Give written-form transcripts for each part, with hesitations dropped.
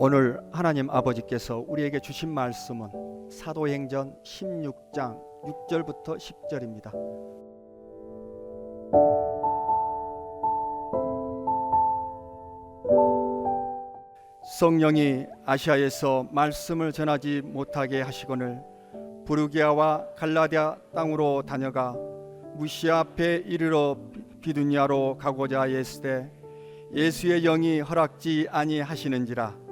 오늘 하나님 아버지께서 우리에게 주신 말씀은 사도행전 16장 6절부터 10절입니다. 성령이 아시아에서 말씀을 전하지 못하게 하시거늘 부르기아와 갈라디아 땅으로 다녀가 무시아 앞에 이르러 비두니아로 가고자 하였으되 예수의 영이 허락지 아니하시는지라.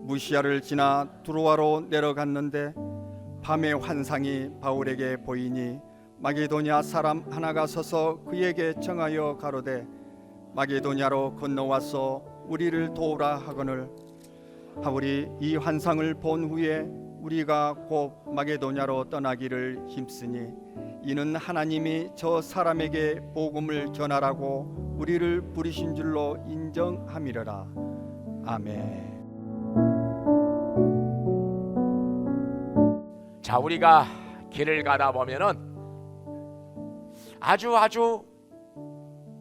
무시아를 지나 두로아로 내려갔는데 밤에 환상이 바울에게 보이니 마게도냐 사람 하나가 서서 그에게 청하여 가로되 마게도냐로 건너와서 우리를 도우라 하거늘 바울이 이 환상을 본 후에 우리가 곧 마게도냐로 떠나기를 힘쓰니 이는 하나님이 저 사람에게 복음을 전하라고 우리를 부르신 줄로 인정함이러라. 아멘. 자, 우리가 길을 가다 보면은 아주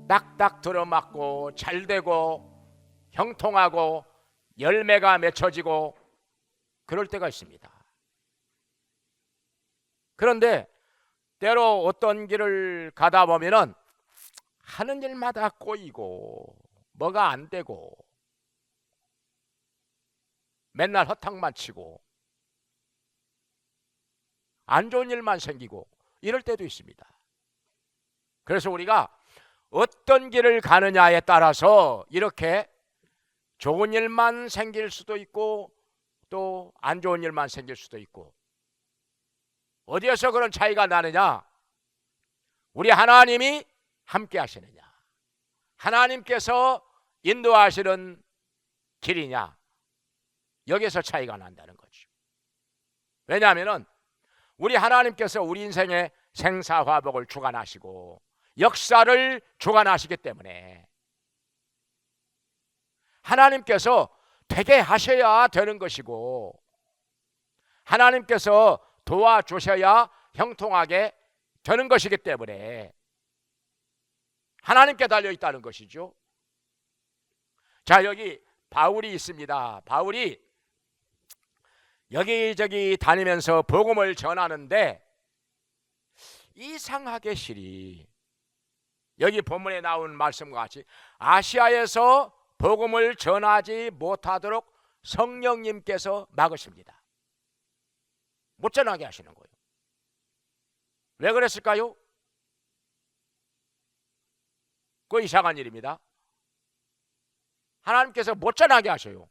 딱딱 들어맞고 잘되고 형통하고 열매가 맺혀지고 그럴 때가 있습니다. 그런데 때로 어떤 길을 가다 보면은 하는 일마다 꼬이고 뭐가 안 되고 맨날 허탕만 치고 안 좋은 일만 생기고 이럴 때도 있습니다. 그래서 우리가 어떤 길을 가느냐에 따라서 이렇게 좋은 일만 생길 수도 있고 또 안 좋은 일만 생길 수도 있고, 어디에서 그런 차이가 나느냐? 우리 하나님이 함께 하시느냐, 하나님께서 인도하시는 길이냐, 여기서 차이가 난다는 거죠. 왜냐하면 우리 하나님께서 우리 인생의 생사화복을 주관하시고 역사를 주관하시기 때문에 하나님께서 되게 하셔야 되는 것이고 하나님께서 도와주셔야 형통하게 되는 것이기 때문에 하나님께 달려있다는 것이죠. 자, 여기 바울이 있습니다. 바울이 여기저기 다니면서 복음을 전하는데 이상하게 실이 여기 본문에 나온 말씀과 같이 아시아에서 복음을 전하지 못하도록 성령님께서 막으십니다. 못 전하게 하시는 거예요. 왜 그랬을까요? 그거 이상한 일입니다. 하나님께서 못 전하게 하셔요.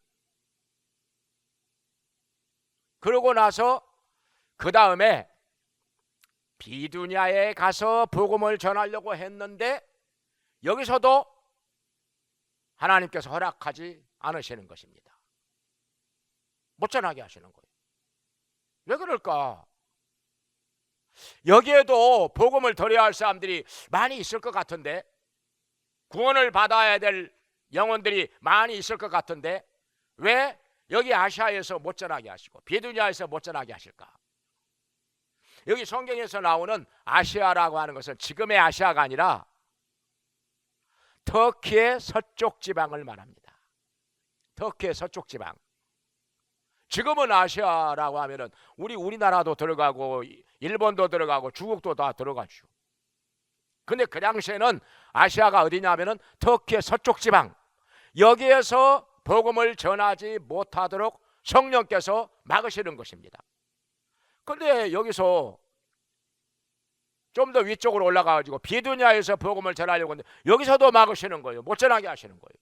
그러고 나서 그 다음에 비두냐에 가서 복음을 전하려고 했는데 여기서도 하나님께서 허락하지 않으시는 것입니다. 못 전하게 하시는 거예요. 왜 그럴까? 여기에도 복음을 전해야 할 사람들이 많이 있을 것 같은데, 구원을 받아야 될 영혼들이 많이 있을 것 같은데 왜 여기 아시아에서 못 전하게 하시고 비두냐에서 못 전하게 하실까? 여기 성경에서 나오는 아시아라고 하는 것은 지금의 아시아가 아니라 터키의 서쪽 지방을 말합니다. 터키의 서쪽 지방. 지금은 아시아라고 하면은 우리나라도 들어가고 일본도 들어가고 중국도 다 들어가죠. 근데 그 당시에는 아시아가 어디냐면은 터키의 서쪽 지방, 여기에서 복음을 전하지 못하도록 성령께서 막으시는 것입니다. 그런데 여기서 좀 더 위쪽으로 올라가가지고 비두냐에서 복음을 전하려고 하는데 여기서도 막으시는 거예요. 못 전하게 하시는 거예요.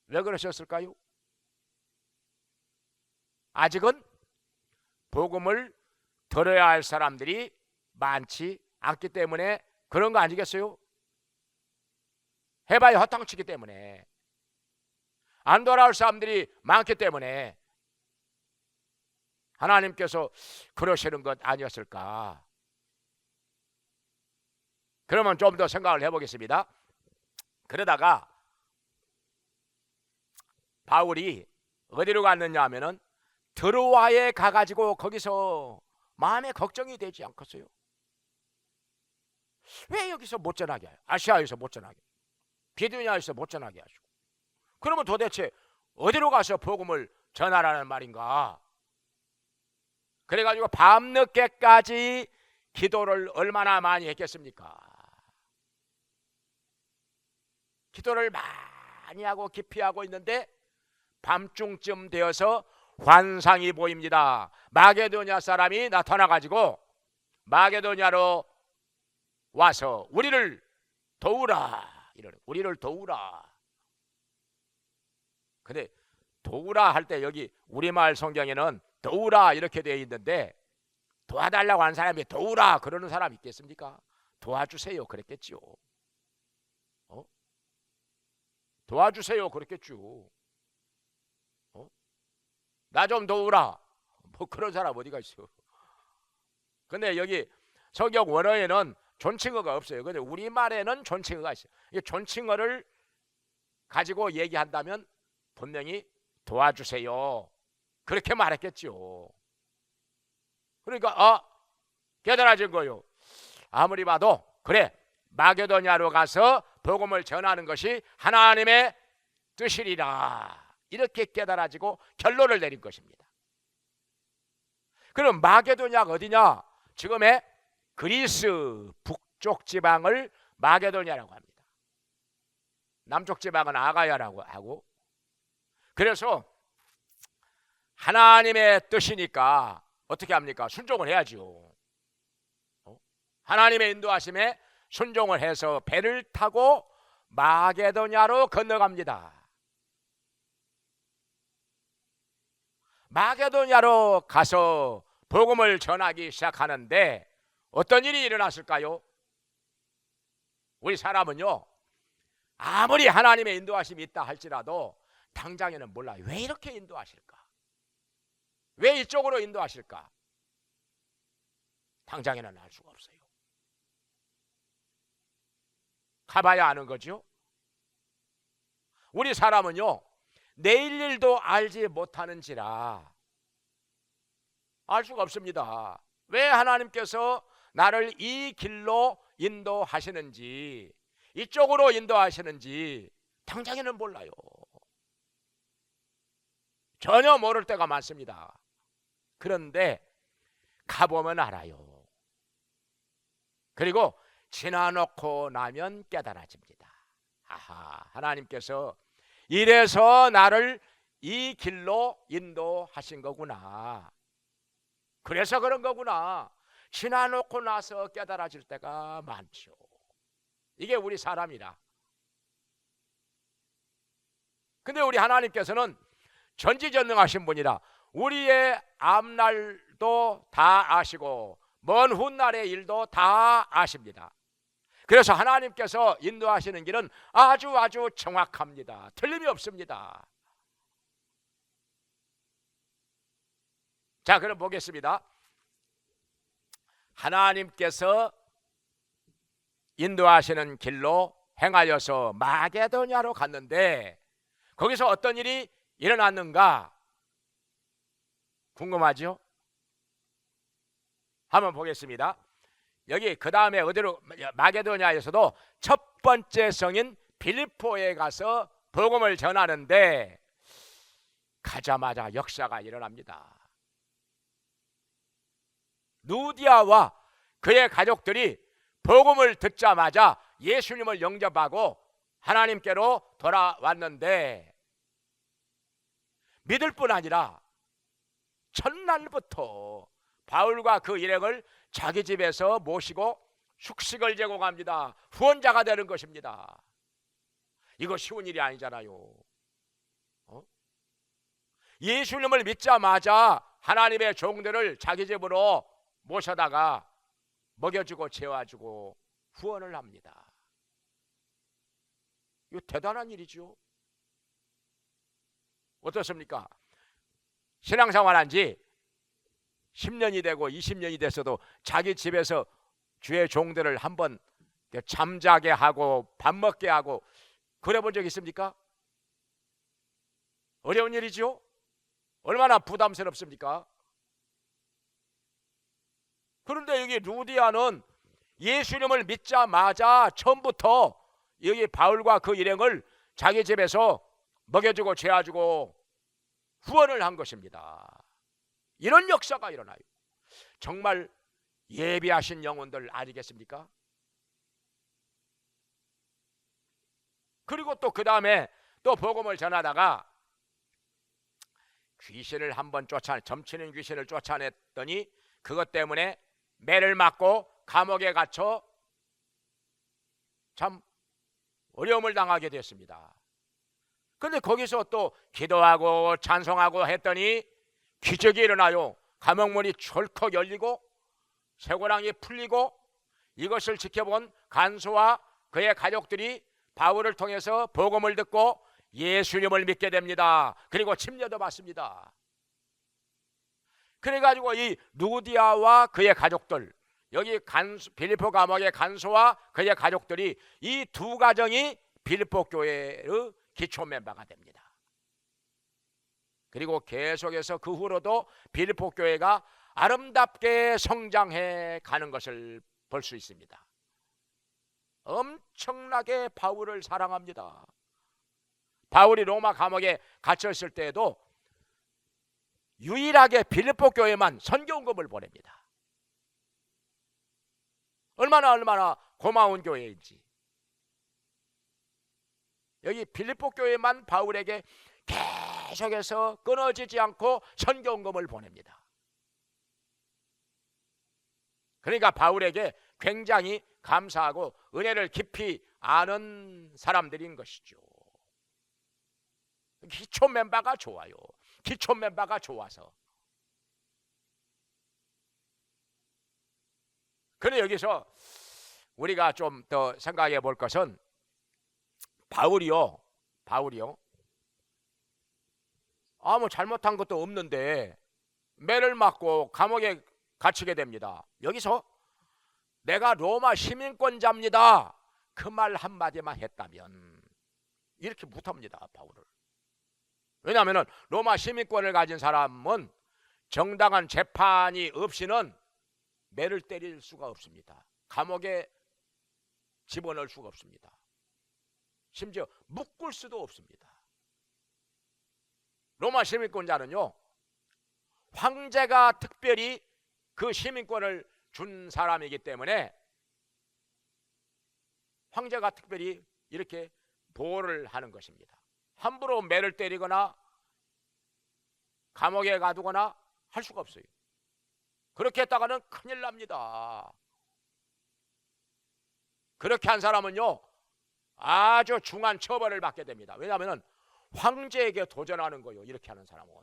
왜 그러셨을까요? 아직은 복음을 들어야 할 사람들이 많지 않기 때문에 그런 거 아니겠어요? 해봐야 허탕치기 때문에, 안 돌아올 사람들이 많기 때문에 하나님께서 그러시는 것 아니었을까? 그러면 좀 더 생각을 해보겠습니다. 그러다가 바울이 어디로 갔느냐 하면은 드로아에 가가지고 거기서 마음에 걱정이 되지 않겠어요? 왜 여기서 못 전하게 해요? 아시아에서 못 전하게, 비두냐에서 못 전하게 하시고 그러면 도대체 어디로 가서 복음을 전하라는 말인가? 그래가지고 밤늦게까지 기도를 얼마나 많이 했겠습니까? 기도를 많이 하고 깊이 하고 있는데 밤중쯤 되어서 환상이 보입니다. 마게도냐 사람이 나타나가지고 마게도냐로 와서 우리를 도우라, 이러는, 우리를 도우라. 근데 도우라 할 때 여기 우리말 성경에는 도우라 이렇게 되어 있는데 도와달라고 하는 사람이 도우라 그러는 사람 있겠습니까? 도와주세요 그랬겠죠. 도와주세요 그랬겠죠. 나 좀 도우라, 뭐 그런 사람 어디가 있어. 근데 여기 성경 원어에는 존칭어가 없어요. 근데 우리말에는 존칭어가 있어요. 이 존칭어를 가지고 얘기한다면 분명히 도와주세요 그렇게 말했겠죠. 그러니까 깨달아진 거요. 아무리 봐도 그래, 마게도냐로 가서 복음을 전하는 것이 하나님의 뜻이리라, 이렇게 깨달아지고 결론을 내린 것입니다. 그럼 마게도냐가 어디냐? 지금의 그리스 북쪽 지방을 마게도냐라고 합니다. 남쪽 지방은 아가야라고 하고, 그래서 하나님의 뜻이니까 어떻게 합니까? 순종을 해야죠. 하나님의 인도하심에 순종을 해서 배를 타고 마게도냐로 건너갑니다. 마게도냐로 가서 복음을 전하기 시작하는데 어떤 일이 일어났을까요? 우리 사람은요, 아무리 하나님의 인도하심이 있다 할지라도 당장에는 몰라요. 왜 이렇게 인도하실까? 왜 이쪽으로 인도하실까? 당장에는 알 수가 없어요. 가봐야 아는 거죠. 우리 사람은요, 내일 일도 알지 못하는지라 알 수가 없습니다. 왜 하나님께서 나를 이 길로 인도하시는지, 이쪽으로 인도하시는지 당장에는 몰라요. 전혀 모를 때가 많습니다. 그런데 가보면 알아요. 그리고 지나놓고 나면 깨달아집니다. 아하, 하나님께서 이래서 나를 이 길로 인도하신 거구나. 그래서 그런 거구나. 지나놓고 나서 깨달아질 때가 많죠. 이게 우리 사람이라. 근데 우리 하나님께서는 전지전능하신 분이라 우리의 앞날도 다 아시고 먼 훗날의 일도 다 아십니다. 그래서 하나님께서 인도하시는 길은 아주 정확합니다. 틀림이 없습니다. 자, 그럼 보겠습니다. 하나님께서 인도하시는 길로 행하여서 마게도냐로 갔는데 거기서 어떤 일이 일어났는가 궁금하죠? 한번 보겠습니다. 여기 그 다음에 어디로, 마게도냐에서도 첫 번째 성인 빌립보에 가서 복음을 전하는데 가자마자 역사가 일어납니다. 누디아와 그의 가족들이 복음을 듣자마자 예수님을 영접하고 하나님께로 돌아왔는데 믿을 뿐 아니라 첫날부터 바울과 그 일행을 자기 집에서 모시고 숙식을 제공합니다. 후원자가 되는 것입니다. 이거 쉬운 일이 아니잖아요. 예수님을 믿자마자 하나님의 종들을 자기 집으로 모셔다가 먹여주고 재워주고 후원을 합니다. 이거 대단한 일이죠. 어떻습니까? 신앙생활한 지 10년이 되고 20년이 됐어도 자기 집에서 주의 종들을 한번 잠자게 하고 밥 먹게 하고 그래 본 적 있습니까? 어려운 일이죠. 얼마나 부담스럽습니까? 그런데 여기 루디아는 예수님을 믿자마자 처음부터 여기 바울과 그 일행을 자기 집에서 먹여주고 재워주고 후원을 한 것입니다. 이런 역사가 일어나요. 정말 예비하신 영혼들 아니겠습니까? 그리고 또 그 다음에 또 복음을 전하다가 귀신을 한번 점치는 귀신을 쫓아냈더니 그것 때문에 매를 맞고 감옥에 갇혀 참 어려움을 당하게 됐습니다. 근데 거기서 또 기도하고 찬송하고 했더니 기적이 일어나요. 감옥문이 철컥 열리고 쇠고랑이 풀리고 이것을 지켜본 간수와 그의 가족들이 바울을 통해서 복음을 듣고 예수님을 믿게 됩니다. 그리고 침례도 받습니다. 그래가지고 이 루디아와 그의 가족들, 여기 빌립보 감옥의 간수와 그의 가족들이 이 두 가정이 빌립보 교회의 기초 멤버가 됩니다. 그리고 계속해서 그 후로도 빌립보 교회가 아름답게 성장해 가는 것을 볼 수 있습니다. 엄청나게 바울을 사랑합니다. 바울이 로마 감옥에 갇혔을 때에도 유일하게 빌립보 교회만 선교원금을 보냅니다. 얼마나 고마운 교회인지. 여기 빌립보 교회만 바울에게 계속해서 끊어지지 않고 선교원금을 보냅니다. 그러니까 바울에게 굉장히 감사하고 은혜를 깊이 아는 사람들인 것이죠. 기초 멤버가 좋아요. 기초 멤버가 좋아서. 그런데 여기서 우리가 좀 더 생각해 볼 것은 바울이요 아무 잘못한 것도 없는데 매를 맞고 감옥에 갇히게 됩니다. 여기서 내가 로마 시민권자입니다 그 말 한마디만 했다면 이렇게 못합니다. 바울을. 왜냐하면 로마 시민권을 가진 사람은 정당한 재판이 없이는 매를 때릴 수가 없습니다. 감옥에 집어넣을 수가 없습니다. 심지어 묶을 수도 없습니다. 로마 시민권자는요, 황제가 특별히 그 시민권을 준 사람이기 때문에 황제가 특별히 이렇게 보호를 하는 것입니다. 함부로 매를 때리거나 감옥에 가두거나 할 수가 없어요. 그렇게 했다가는 큰일 납니다. 그렇게 한 사람은요 아주 중한 처벌을 받게 됩니다. 왜냐하면 황제에게 도전하는 거예요. 이렇게 하는 사람은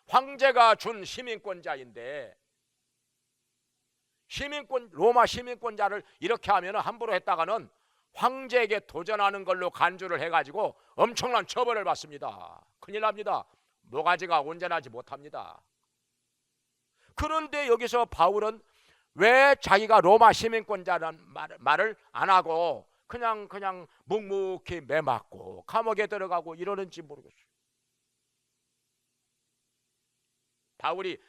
황제가 준 시민권자인데 로마 시민권자를 이렇게 하면 함부로 했다가는 황제에게 도전하는 걸로 간주를 해가지고 엄청난 처벌을 받습니다. 큰일 납니다. 모가지가 온전하지 못합니다. 그런데 여기서 바울은 왜 자기가 로마 시민권자라는 말을 안 하고 그냥 묵묵히 매맞고 감옥에 들어가고 이러는지 모르겠어요. 바울이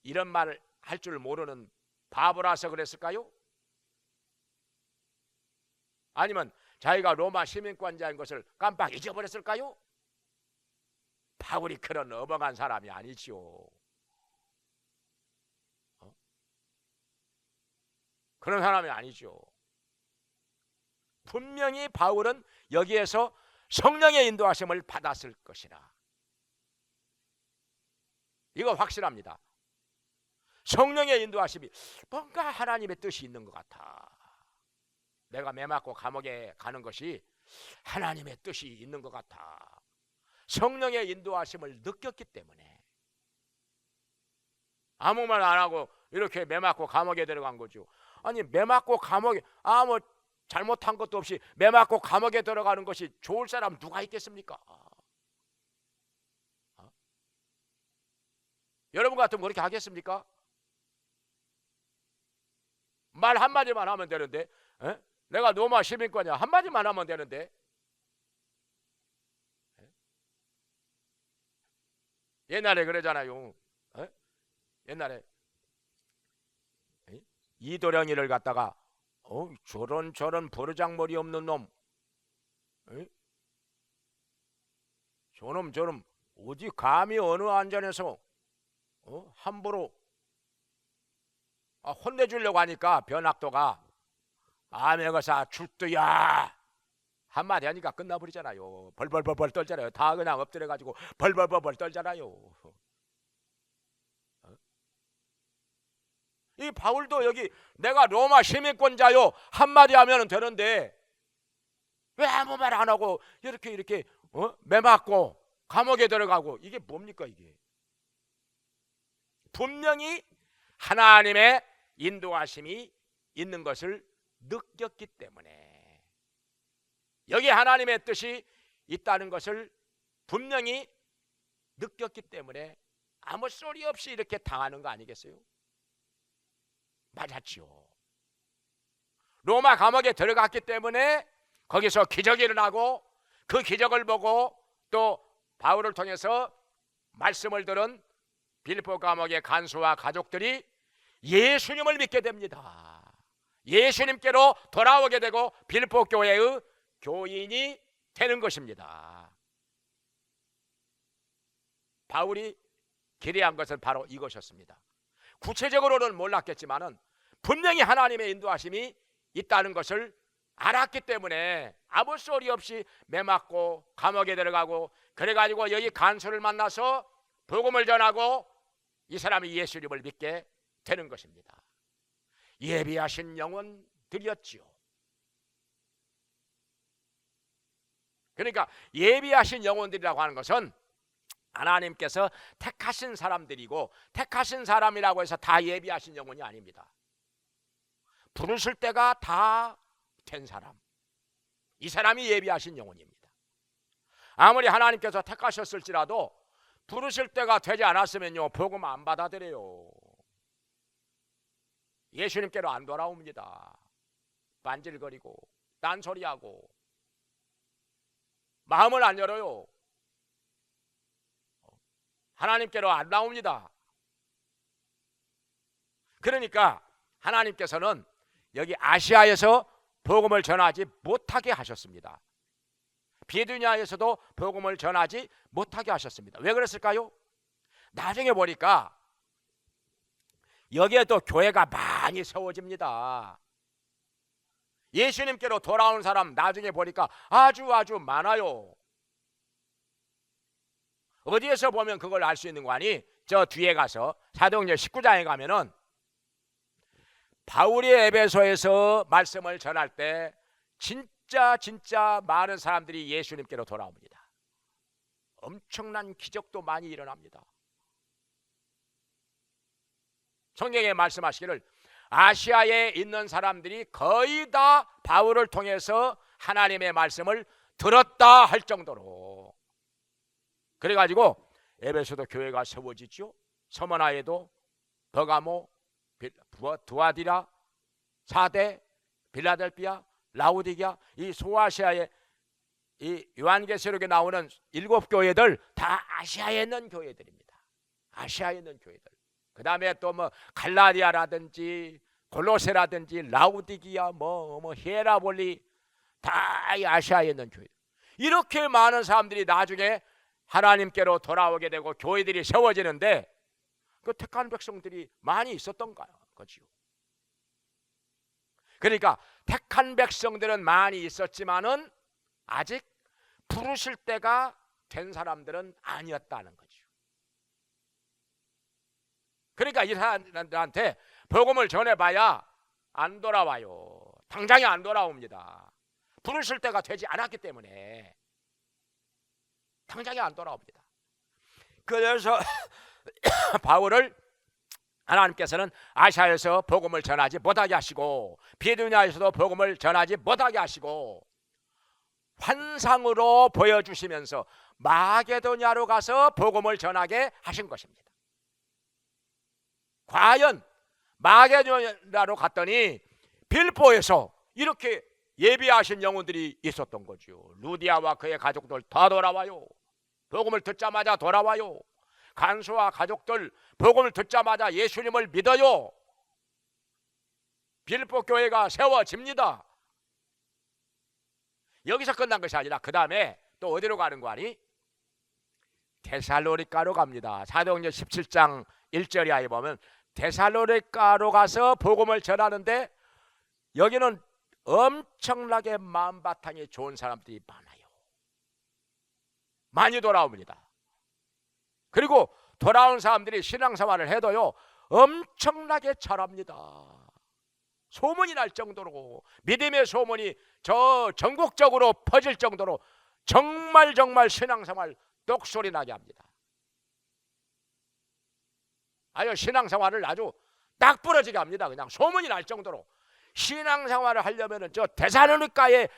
이런 말을 할 줄 모르는 바보라서 그랬을까요? 아니면 자기가 로마 시민권자인 것을 깜빡 잊어버렸을까요? 바울이 그런 어벙한 사람이 아니지요. 그런 사람이 아니죠. 분명히 바울은 여기에서 성령의 인도하심을 받았을 것이라. 이거 확실합니다. 성령의 인도하심이 뭔가 하나님의 뜻이 있는 것 같아. 내가 매 맞고 감옥에 가는 것이 하나님의 뜻이 있는 것 같아. 성령의 인도하심을 느꼈기 때문에 아무 말 안 하고 이렇게 매 맞고 감옥에 들어간 거죠. 아니 매 맞고 감옥에 아무 잘못한 것도 없이 매 맞고 감옥에 들어가는 것이 좋을 사람 누가 있겠습니까? 여러분 같으면 그렇게 하겠습니까? 말 한마디만 하면 되는데 내가 로마 시민권이야 한마디만 하면 되는데 옛날에 그러잖아요. 옛날에 이도령이를 갖다가 저런 버르장머리 없는 놈 저놈 어디 감히 어느 안전에서 함부로 혼내주려고 하니까 변학도가 아메거사 출두야 한마디 하니까 끝나버리잖아요. 벌벌벌벌 떨잖아요. 다 그냥 엎드려가지고 벌벌벌벌 떨잖아요. 이 바울도 여기 내가 로마 시민권자요 한마디 하면 되는데 왜 아무 말 안 하고 이렇게 매맞고 감옥에 들어가고, 이게 뭡니까 이게? 분명히 하나님의 인도하심이 있는 것을 느꼈기 때문에, 여기 하나님의 뜻이 있다는 것을 분명히 느꼈기 때문에 아무 소리 없이 이렇게 당하는 거 아니겠어요? 맞았지요. 로마 감옥에 들어갔기 때문에 거기서 기적이 일어나고, 그 기적을 보고 또 바울을 통해서 말씀을 들은 빌립보 감옥의 간수와 가족들이 예수님을 믿게 됩니다. 예수님께로 돌아오게 되고 빌립보 교회의 교인이 되는 것입니다. 바울이 기대한 것은 바로 이것이었습니다. 구체적으로는 몰랐겠지만은 분명히 하나님의 인도하심이 있다는 것을 알았기 때문에 아무 소리 없이 매맞고 감옥에 들어가고, 그래가지고 여기 간수를 만나서 복음을 전하고 이 사람이 예수님을 믿게 되는 것입니다. 예비하신 영혼들이었지요. 그러니까 예비하신 영혼들이라고 하는 것은 하나님께서 택하신 사람들이고, 택하신 사람이라고 해서 다 예비하신 영혼이 아닙니다. 부르실 때가 다 된 사람, 이 사람이 예비하신 영혼입니다. 아무리 하나님께서 택하셨을지라도 부르실 때가 되지 않았으면요 복음 안 받아들여요. 예수님께로 안 돌아옵니다. 반질거리고 딴소리하고 마음을 안 열어요. 하나님께로 안 나옵니다. 그러니까 하나님께서는 여기 아시아에서 복음을 전하지 못하게 하셨습니다. 비두니아에서도 복음을 전하지 못하게 하셨습니다. 왜 그랬을까요? 나중에 보니까 여기에 또 교회가 많이 세워집니다. 예수님께로 돌아온 사람 나중에 보니까 아주 많아요. 어디에서 보면 그걸 알 수 있는 거 아니? 저 뒤에 가서 사도행전 19장에 가면은 바울이 에베소에서 말씀을 전할 때 진짜 많은 사람들이 예수님께로 돌아옵니다. 엄청난 기적도 많이 일어납니다. 성경에 말씀하시기를 아시아에 있는 사람들이 거의 다 바울을 통해서 하나님의 말씀을 들었다 할 정도로, 그래가지고 에베소도 교회가 세워지죠. 서머나에도 버가모, 두아디라, 사대, 빌라델피아, 라우디게아, 이 소아시아의 이 요한계시록에 나오는 7교회들 다 아시아에 있는 교회들입니다. 아시아에 있는 교회들. 그 다음에 또 뭐 갈라디아라든지 골로세라든지 라우디기아 뭐 히에라볼리 다 아시아에 있는 교회. 이렇게 많은 사람들이 나중에 하나님께로 돌아오게 되고 교회들이 세워지는데 그 택한 백성들이 많이 있었던 거지요. 그러니까 택한 백성들은 많이 있었지만은 아직 부르실 때가 된 사람들은 아니었다는 거죠. 그러니까 이 사람들한테 복음을 전해봐야 안 돌아와요. 당장에 안 돌아옵니다. 부르실 때가 되지 않았기 때문에 당장에 안 돌아옵니다. 그래서 바울을 하나님께서는 아시아에서 복음을 전하지 못하게 하시고 비두니아에서도 복음을 전하지 못하게 하시고 환상으로 보여주시면서 마게도냐로 가서 복음을 전하게 하신 것입니다. 과연 마게도냐로 갔더니 빌보에서 이렇게 예비하신 영혼들이 있었던 거죠. 루디아와 그의 가족들 다 돌아와요. 복음을 듣자마자 돌아와요. 간수와 가족들 복음을 듣자마자 예수님을 믿어요. 빌립보 교회가 세워집니다. 여기서 끝난 것이 아니라 그 다음에 또 어디로 가는 거 아니? 데살로니가로 갑니다. 사도행전 17장 1절에 보면 데살로니가로 가서 복음을 전하는데 여기는 엄청나게 마음바탕이 좋은 사람들이 많아요. 많이 돌아옵니다. 그리고 돌아온 사람들이 신앙생활을 해도요 엄청나게 잘합니다. 소문이 날 정도로, 믿음의 소문이 저 전국적으로 퍼질 정도로 정말 신앙생활 똑소리 나게 합니다. 아주 신앙생활을 아주 딱 부러지게 합니다. 그냥 소문이 날 정도로. 신앙생활을 하려면은 저 데살로니가의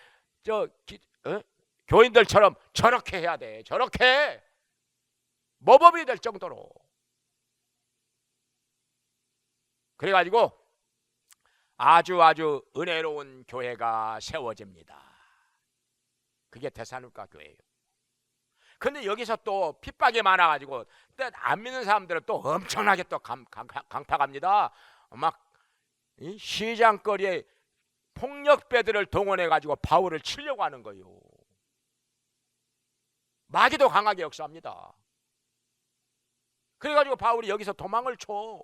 교인들처럼 저렇게 해야 돼. 저렇게 모범이 될 정도로. 그래가지고 아주 은혜로운 교회가 세워집니다. 그게 데살로니가 교회예요. 근데 여기서 또 핍박이 많아가지고 안 믿는 사람들은 또 엄청나게 또 강팍합니다. 막 시장거리에 폭력배들을 동원해가지고 바울을 치려고 하는 거예요. 마귀도 강하게 역사합니다. 그래가지고 바울이 여기서 도망을 쳐.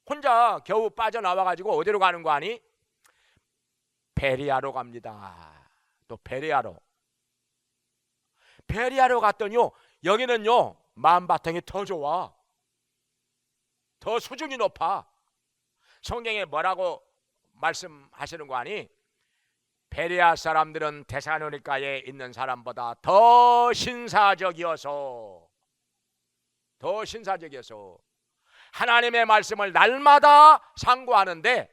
혼자 겨우 빠져나와가지고 어디로 가는 거 아니? 베리아로 갑니다. 또 베리아로 갔더니요 여기는요 마음바탕이 더 좋아. 더 수준이 높아. 성경에 뭐라고 말씀하시는 거 아니? 베레아 사람들은 데살로니가에 있는 사람보다 더 신사적이어서 하나님의 말씀을 날마다 상고하는데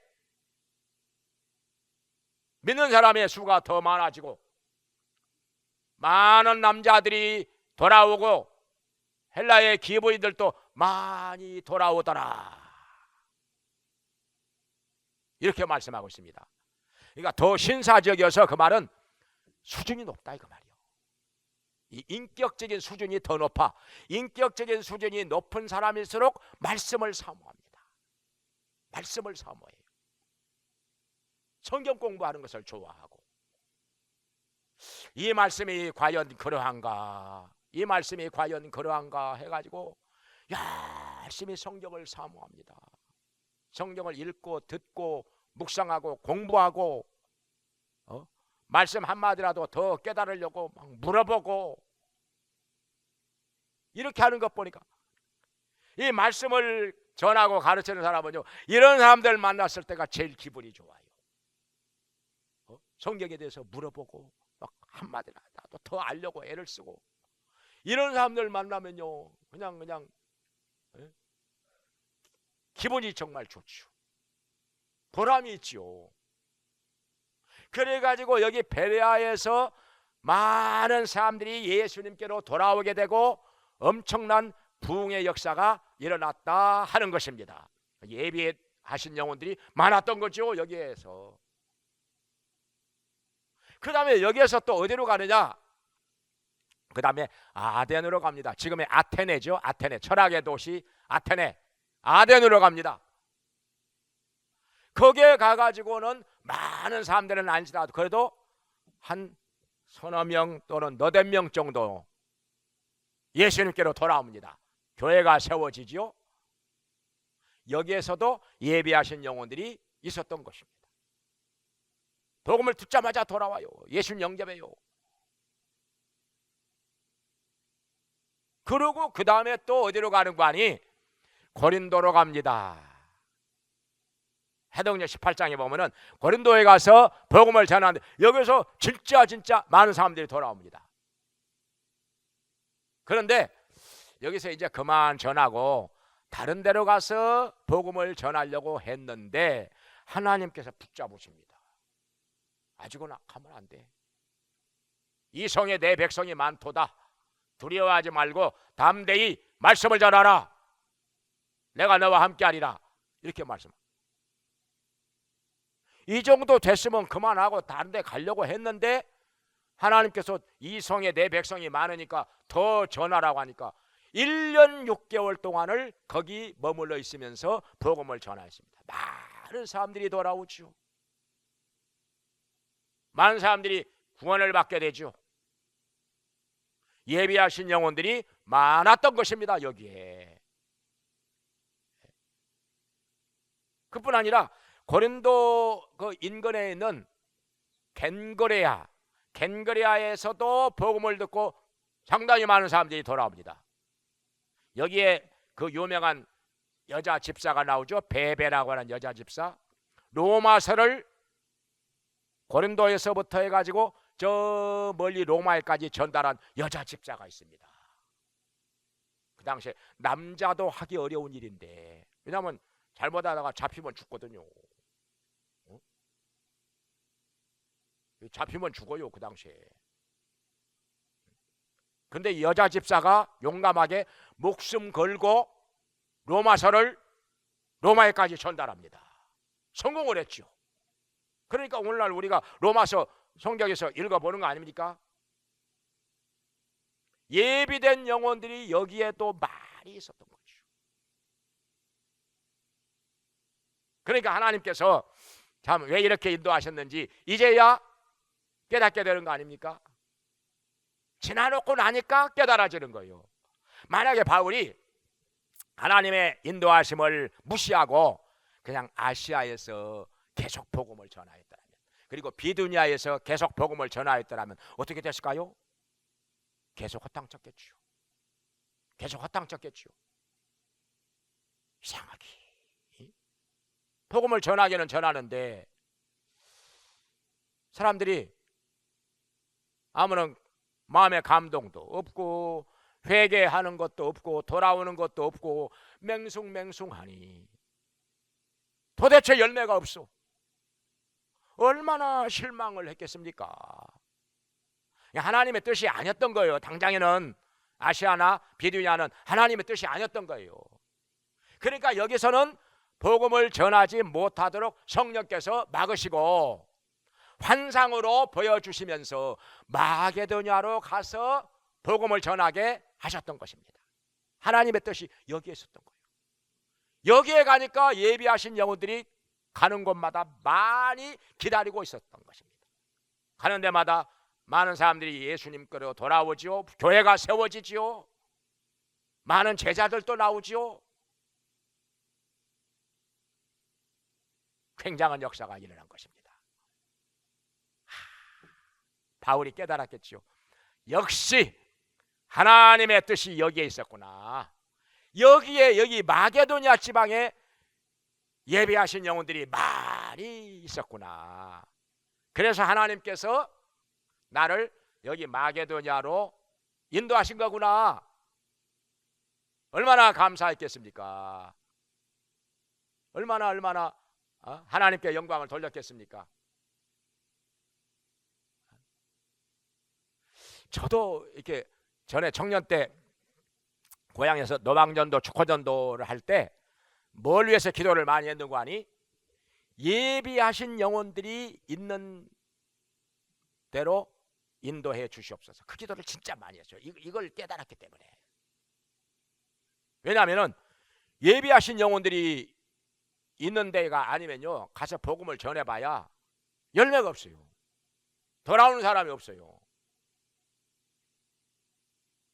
믿는 사람의 수가 더 많아지고 많은 남자들이 돌아오고 헬라의 기브이들도 많이 돌아오더라. 이렇게 말씀하고 있습니다. 그러니까 더 신사적이어서 그 말은 수준이 높다 이거 말이에요. 이 인격적인 수준이 더 높아. 인격적인 수준이 높은 사람일수록 말씀을 사모합니다. 말씀을 사모해요. 성경 공부하는 것을 좋아하고. 이 말씀이 과연 그러한가? 이 말씀이 과연 그러한가 해가지고 열심히 성경을 사모합니다. 성경을 읽고 듣고 묵상하고 공부하고 말씀 한마디라도 더 깨달으려고 막 물어보고 이렇게 하는 것 보니까 이 말씀을 전하고 가르치는 사람은요 이런 사람들 만났을 때가 제일 기분이 좋아요. 성경에 대해서 물어보고 막 한마디라도 더 알려고 애를 쓰고 이런 사람들 만나면요 그냥 기분이 정말 좋죠. 보람이 있지요. 그래가지고 여기 베레아에서 많은 사람들이 예수님께로 돌아오게 되고 엄청난 부흥의 역사가 일어났다 하는 것입니다. 예비하신 영혼들이 많았던 거죠. 여기에서. 그 다음에 여기에서 또 어디로 가느냐? 그 다음에 아덴으로 갑니다. 지금의 아테네죠. 아테네, 철학의 도시 아테네, 아덴으로 갑니다. 거기에 가가지고는 많은 사람들은 아니더라도 그래도 한 서너 명 또는 너댓 명 정도 예수님께로 돌아옵니다. 교회가 세워지지요. 여기에서도 예비하신 영혼들이 있었던 것입니다. 복음을 듣자마자 돌아와요. 예수님 영접해요. 그리고 그 다음에 또 어디로 가는 거 아니? 고린도로 갑니다. 사도행전 18장에 보면은 고린도에 가서 복음을 전하는데 여기서 진짜 많은 사람들이 돌아옵니다. 그런데 여기서 이제 그만 전하고 다른 데로 가서 복음을 전하려고 했는데 하나님께서 붙잡으십니다. 아직은 가면 안 돼. 이 성에 내 백성이 많도다. 두려워하지 말고 담대히 말씀을 전하라. 내가 너와 함께하리라. 이렇게 말씀. 이 정도 됐으면 그만하고 다른 데 가려고 했는데 하나님께서 이 성에 내 백성이 많으니까 더 전하라고 하니까 1년 6개월 동안을 거기 머물러 있으면서 복음을 전하였습니다. 많은 사람들이 돌아오죠. 많은 사람들이 구원을 받게 되죠. 예비하신 영혼들이 많았던 것입니다. 여기에. 그뿐 아니라 고린도 그 인근에 있는 겐거레아에서도 복음을 듣고 상당히 많은 사람들이 돌아옵니다. 여기에 그 유명한 여자 집사가 나오죠. 베베라고 하는 여자 집사. 로마서를 고린도에서부터 해가지고 저 멀리 로마에까지 전달한 여자 집사가 있습니다. 그 당시에 남자도 하기 어려운 일인데, 왜냐하면 잘못하다가 잡히면 죽거든요. 잡히면 죽어요, 그 당시에. 근데 여자 집사가 용감하게 목숨 걸고 로마서를 로마에까지 전달합니다. 성공을 했죠. 그러니까 오늘날 우리가 로마서 성경에서 읽어보는 거 아닙니까? 예비된 영혼들이 여기에 또 많이 있었던 거죠. 그러니까 하나님께서 참 왜 이렇게 인도하셨는지 이제야 깨닫게 되는 거 아닙니까? 지나놓고 나니까 깨달아지는 거예요. 만약에 바울이 하나님의 인도하심을 무시하고 그냥 아시아에서 계속 복음을 전하였더라면, 그리고 비두니아에서 계속 복음을 전하였더라면 어떻게 됐을까요? 계속 헛땅쳤겠죠. 계속 헛땅쳤겠죠. 이상하게 복음을 전하기는 전하는데 사람들이 아무런 마음의 감동도 없고 회개하는 것도 없고 돌아오는 것도 없고 맹숭맹숭하니 도대체 열매가 없어. 얼마나 실망을 했겠습니까? 하나님의 뜻이 아니었던 거예요. 당장에는 아시아나 비두니아는 하나님의 뜻이 아니었던 거예요. 그러니까 여기서는 복음을 전하지 못하도록 성령께서 막으시고 환상으로 보여주시면서 마게도냐로 가서 복음을 전하게 하셨던 것입니다. 하나님의 뜻이 여기에 있었던 거예요. 여기에 가니까 예비하신 영혼들이 가는 곳마다 많이 기다리고 있었던 것입니다. 가는 데마다 많은 사람들이 예수님께로 돌아오지요. 교회가 세워지지요. 많은 제자들도 나오지요. 굉장한 역사가 일어난 것입니다. 바울이 깨달았겠지요. 역시 하나님의 뜻이 여기에 있었구나. 여기 마게도냐 지방에 예배하신 영혼들이 많이 있었구나. 그래서 하나님께서 나를 여기 마게도냐로 인도하신 거구나. 얼마나 감사했겠습니까? 얼마나 하나님께 영광을 돌렸겠습니까? 저도 이렇게 전에 청년 때 고향에서 노방전도 축호전도를 할 때 뭘 위해서 기도를 많이 했는고 하니 예비하신 영혼들이 있는 대로 인도해 주시옵소서. 그 기도를 진짜 많이 했어요. 이걸 깨달았기 때문에. 왜냐하면 예비하신 영혼들이 있는 데가 아니면요 가서 복음을 전해봐야 열매가 없어요. 돌아오는 사람이 없어요.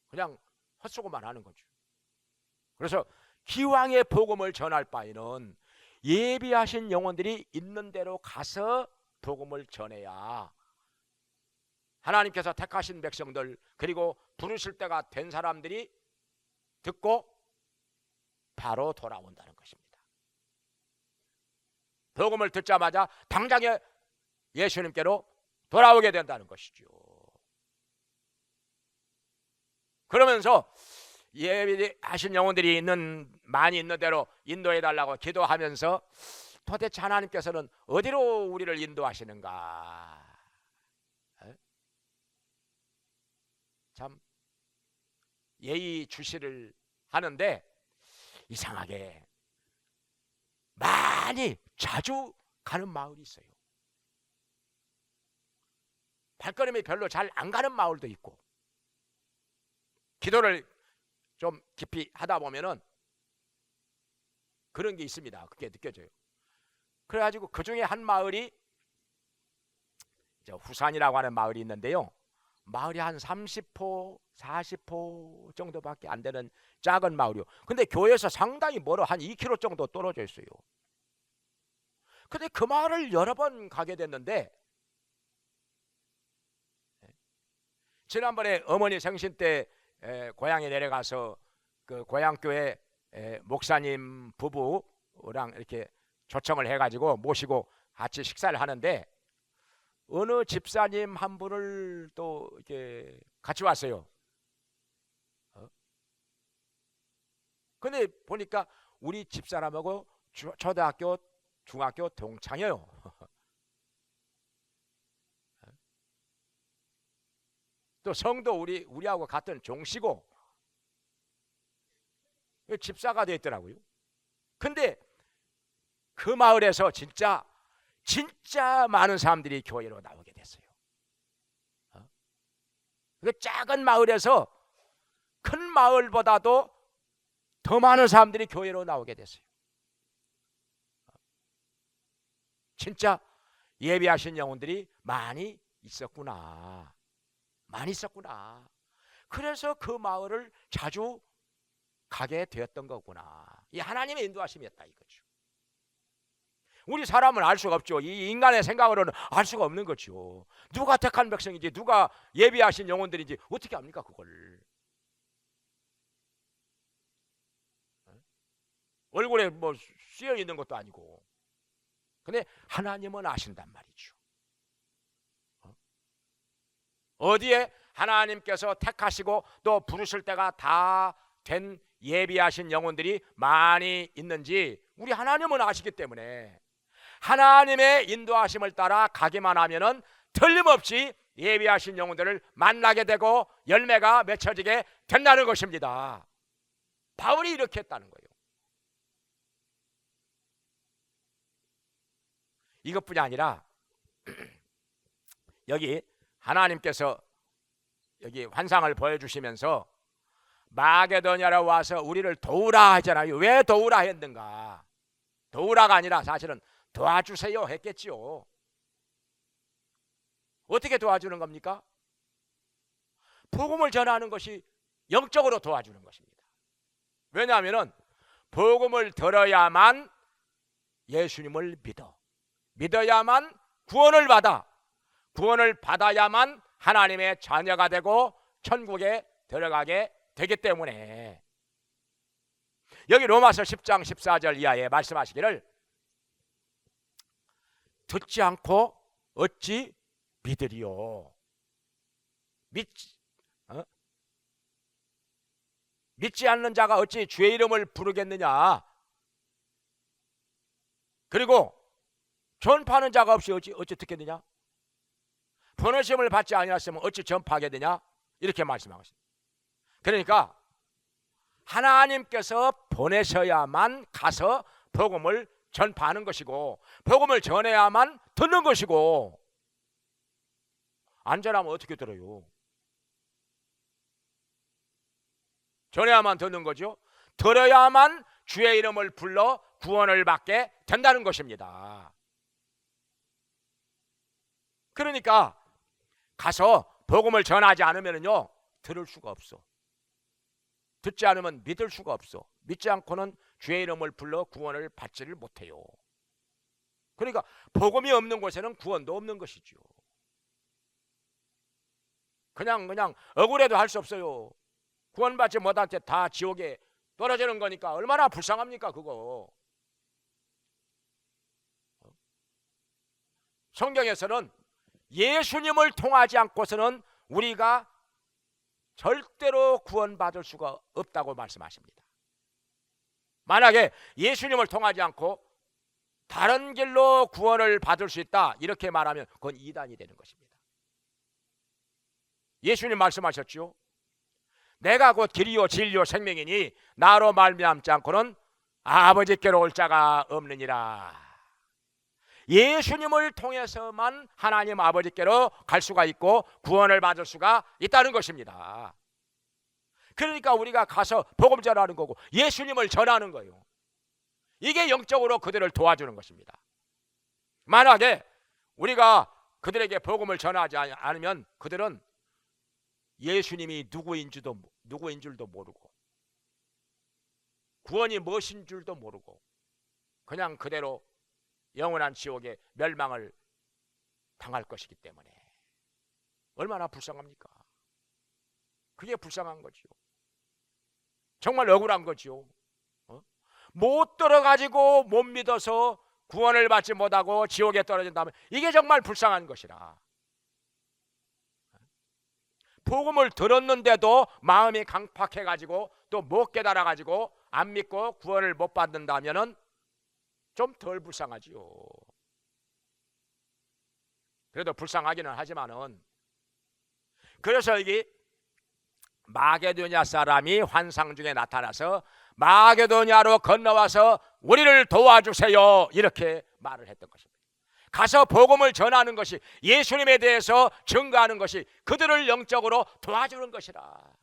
그냥 헛수고만 하는 거죠. 그래서 기왕의 복음을 전할 바에는 예비하신 영혼들이 있는 대로 가서 복음을 전해야 하나님께서 택하신 백성들 그리고 부르실 때가 된 사람들이 듣고 바로 돌아온다는 것입니다. 복음을 듣자마자 당장에 예수님께로 돌아오게 된다는 것이죠. 그러면서 예비하신 영혼들이 많이 있는 대로 인도해 달라고 기도하면서 도대체 하나님께서는 어디로 우리를 인도하시는가? 참 예의주시를 하는데 이상하게 많이 자주 가는 마을이 있어요. 발걸음이 별로 잘 안 가는 마을도 있고, 기도를 좀 깊이 하다 보면은 그런 게 있습니다. 그게 느껴져요. 그래가지고 그 중에 한 마을이 후산이라고 하는 마을이 있는데요. 마을이 한 30호, 40호 정도밖에 안 되는 작은 마을이요. 근데 교회에서 상당히 멀어, 한 2km 정도 떨어져 있어요. 근데 그 마을을 여러 번 가게 됐는데, 지난번에 어머니 생신 때 고향에 내려가서 그 고향교회 목사님 부부랑 이렇게 초청을 해가지고 모시고 같이 식사를 하는데, 어느 집사님 한 분을 또 이렇게 같이 왔어요. 근데 보니까 우리 집사람하고 초등학교, 중학교 동창이에요. 또 성도 우리하고 같은 종씨고 집사가 됐더라고요. 근데 그 마을에서 진짜 많은 사람들이 교회로 나오게 됐어요. 그 작은 마을에서 큰 마을보다도 더 많은 사람들이 교회로 나오게 됐어요. 진짜 예비하신 영혼들이 많이 있었구나. 그래서 그 마을을 자주 가게 되었던 거구나. 이 하나님의 인도하심이었다 이거죠. 우리 사람은 알 수가 없죠. 이 인간의 생각으로는 알 수가 없는 거죠. 누가 택한 백성인지, 누가 예비하신 영혼들인지 어떻게 압니까 그걸? 얼굴에 뭐 씌어 있는 것도 아니고. 근데 하나님은 아신단 말이죠. 어디에 하나님께서 택하시고 또 부르실 때가 다 된 예비하신 영혼들이 많이 있는지 우리 하나님은 아시기 때문에 하나님의 인도하심을 따라 가기만 하면은 틀림없이 예비하신 영혼들을 만나게 되고 열매가 맺혀지게 된다는 것입니다. 바울이 이렇게 했다는 거예요. 이것뿐이 아니라 여기 하나님께서 여기 환상을 보여주시면서 마게도냐로 와서 우리를 도우라 하잖아요. 왜 도우라 했는가? 도우라가 아니라 사실은 도와주세요 했겠지요. 어떻게 도와주는 겁니까? 복음을 전하는 것이 영적으로 도와주는 것입니다. 왜냐하면 복음을 들어야만 예수님을 믿어야만 구원을 받아야만 하나님의 자녀가 되고 천국에 들어가게 되기 때문에 여기 로마서 10장 14절 이하에 말씀하시기를 듣지 않고 어찌 믿으리요. 믿지 않는 자가 어찌 주의 이름을 부르겠느냐. 그리고 전파하는 자가 없이 어찌 듣겠느냐. 번호심을 받지 아니하였으면 어찌 전파하게 되냐. 이렇게 말씀하고 있습니다. 그러니까 하나님께서 보내셔야만 가서 복음을 전파하는 것이고 복음을 전해야만 듣는 것이고 안 전하면 어떻게 들어요? 전해야만 듣는 거죠. 들어야만 주의 이름을 불러 구원을 받게 된다는 것입니다. 그러니까 가서 복음을 전하지 않으면요 들을 수가 없어. 듣지 않으면 믿을 수가 없어. 믿지 않고는 주의 이름을 불러 구원을 받지를 못해요. 그러니까 복음이 없는 곳에는 구원도 없는 것이죠. 그냥 억울해도 할 수 없어요. 구원받지 못한 채 다 지옥에 떨어지는 거니까 얼마나 불쌍합니까 그거. 성경에서는 예수님을 통하지 않고서는 우리가 절대로 구원받을 수가 없다고 말씀하십니다. 만약에 예수님을 통하지 않고 다른 길로 구원을 받을 수 있다 이렇게 말하면 그건 이단이 되는 것입니다. 예수님 말씀하셨죠. 내가 곧 길이요 진리요 생명이니 나로 말미암지 않고는 아버지께로 올 자가 없느니라. 예수님을 통해서만 하나님 아버지께로 갈 수가 있고 구원을 받을 수가 있다는 것입니다. 그러니까 우리가 가서 복음 전하는 거고 예수님을 전하는 거예요. 이게 영적으로 그들을 도와주는 것입니다. 만약에 우리가 그들에게 복음을 전하지 않으면 그들은 예수님이 누구인 줄도 모르고 구원이 무엇인 줄도 모르고 그냥 그대로 영원한 지옥에 멸망을 당할 것이기 때문에 얼마나 불쌍합니까? 그게 불쌍한 거지요. 정말 억울한 거지요. 못 들어가지고 못 믿어서 구원을 받지 못하고 지옥에 떨어진다면 이게 정말 불쌍한 것이라. 복음을 들었는데도 마음이 강팍해가지고 또 못 깨달아가지고 안 믿고 구원을 못 받는다면은 좀 덜 불쌍하지요. 그래도 불쌍하기는 하지만은, 그래서 여기 마게도냐 사람이 환상 중에 나타나서 마게도냐로 건너와서 우리를 도와주세요 이렇게 말을 했던 것입니다. 가서 복음을 전하는 것이, 예수님에 대해서 증거하는 것이 그들을 영적으로 도와주는 것이라.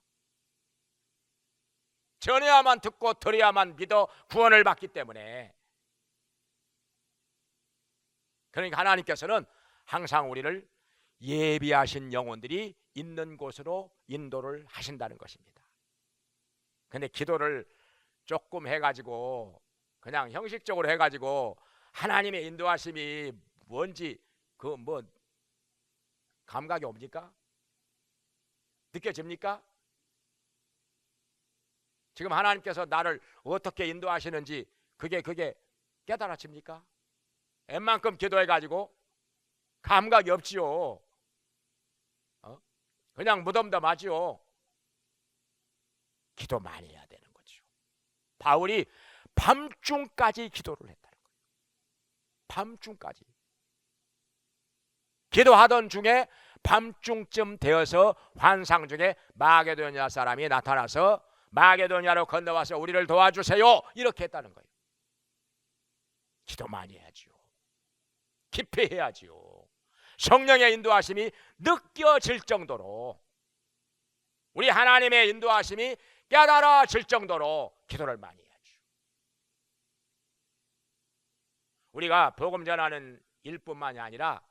전해야만 듣고 들어야만 믿어 구원을 받기 때문에, 그러니까 하나님께서는 항상 우리를 예비하신 영혼들이 있는 곳으로 인도를 하신다는 것입니다. 근데 기도를 조금 해가지고 그냥 형식적으로 해가지고 하나님의 인도하심이 뭔지 그 뭐 감각이 옵니까? 느껴집니까? 지금 하나님께서 나를 어떻게 인도하시는지 그게 깨달아집니까? 웬만큼 기도해가지고 감각이 없지요. 그냥 무덤덤하지요. 기도 많이 해야 되는 거죠. 바울이 밤중까지 기도를 했다는 거예요. 밤중까지 기도하던 중에 밤중쯤 되어서 환상 중에 마게도냐 사람이 나타나서 마게도냐로 건너와서 우리를 도와주세요 이렇게 했다는 거예요. 기도 많이 해야지요. 깊이 해야지요. 성령의 인도하심이 느껴질 정도로, 우리 하나님의 인도하심이 깨달아질 정도로 기도를 많이 해야죠. 우리가 복음 전하는 일뿐만이 아니라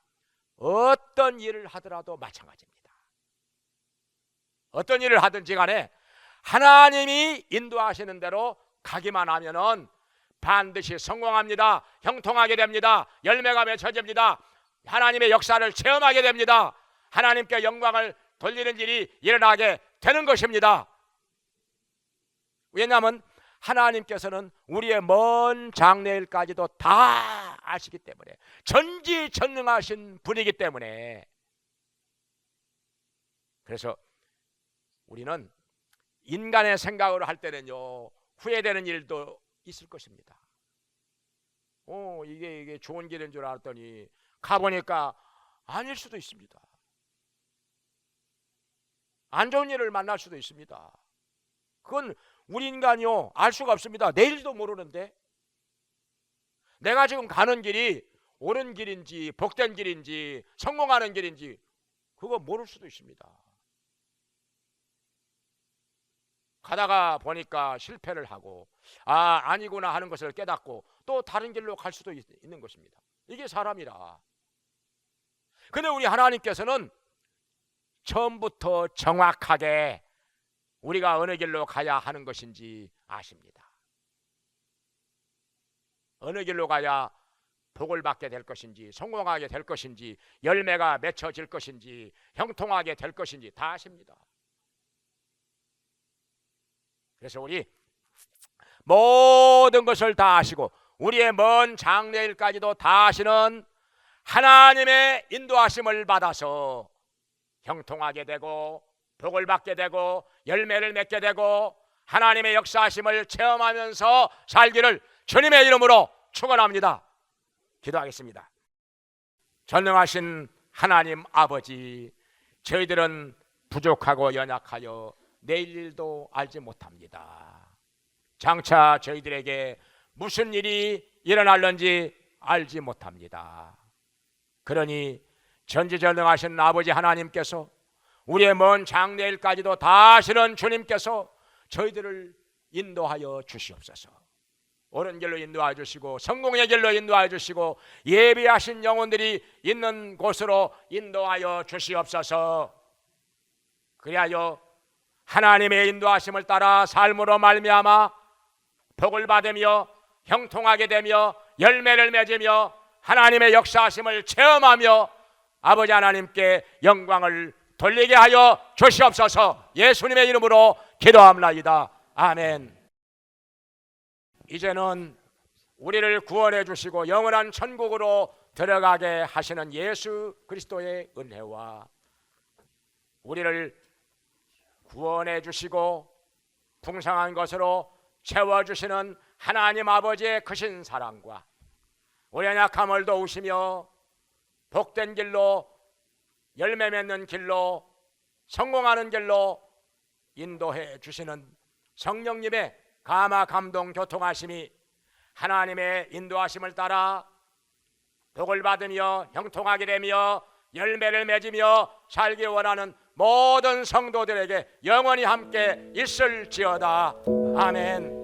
어떤 일을 하더라도 마찬가지입니다. 어떤 일을 하든지 간에 하나님이 인도하시는 대로 가기만 하면은 반드시 성공합니다. 형통하게 됩니다. 열매가 맺혀집니다. 하나님의 역사를 체험하게 됩니다. 하나님께 영광을 돌리는 일이 일어나게 되는 것입니다. 왜냐하면 하나님께서는 우리의 먼 장래일까지도 다 아시기 때문에, 전지전능하신 분이기 때문에. 그래서 우리는 인간의 생각으로 할 때는요, 후회되는 일도 있을 것입니다. 이게 좋은 길인 줄 알았더니 가보니까 아닐 수도 있습니다. 안 좋은 일을 만날 수도 있습니다. 그건 우리 인간이요 알 수가 없습니다. 내일도 모르는데 내가 지금 가는 길이 옳은 길인지 복된 길인지 성공하는 길인지 그거 모를 수도 있습니다. 가다가 보니까 실패를 하고 아니구나 하는 것을 깨닫고 또 다른 길로 갈 수도 있는 것입니다. 이게 사람이라. 근데 우리 하나님께서는 처음부터 정확하게 우리가 어느 길로 가야 하는 것인지 아십니다. 어느 길로 가야 복을 받게 될 것인지, 성공하게 될 것인지, 열매가 맺혀질 것인지, 형통하게 될 것인지 다 아십니다. 그래서 우리 모든 것을 다 아시고 우리의 먼 장래일까지도 다 아시는 하나님의 인도하심을 받아서 형통하게 되고 복을 받게 되고 열매를 맺게 되고 하나님의 역사하심을 체험하면서 살기를 주님의 이름으로 축원합니다. 기도하겠습니다. 전능하신 하나님 아버지, 저희들은 부족하고 연약하여 내일 일도 알지 못합니다. 장차 저희들에게 무슨 일이 일어날는지 알지 못합니다. 그러니 전지전능하신 아버지 하나님께서, 우리의 먼 장래일까지도 다 아시는 주님께서 저희들을 인도하여 주시옵소서. 옳은 길로 인도하여 주시고 성공의 길로 인도하여 주시고 예비하신 영혼들이 있는 곳으로 인도하여 주시옵소서. 그리하여 하나님의 인도하심을 따라 삶으로 말미암아 복을 받으며 형통하게 되며 열매를 맺으며 하나님의 역사하심을 체험하며 아버지 하나님께 영광을 돌리게 하여 주시옵소서. 예수님의 이름으로 기도합나이다. 아멘. 이제는 우리를 구원해 주시고 영원한 천국으로 들어가게 하시는 예수 그리스도의 은혜와 우리를 구원해 주시고 풍성한 것으로 채워주시는 하나님 아버지의 크신 사랑과 우리의 약함을 도우시며 복된 길로 열매 맺는 길로 성공하는 길로 인도해 주시는 성령님의 감화 감동 교통하심이 하나님의 인도하심을 따라 복을 받으며 형통하게 되며 열매를 맺으며 살기 원하는 모든 성도들에게 영원히 함께 있을지어다. 아멘.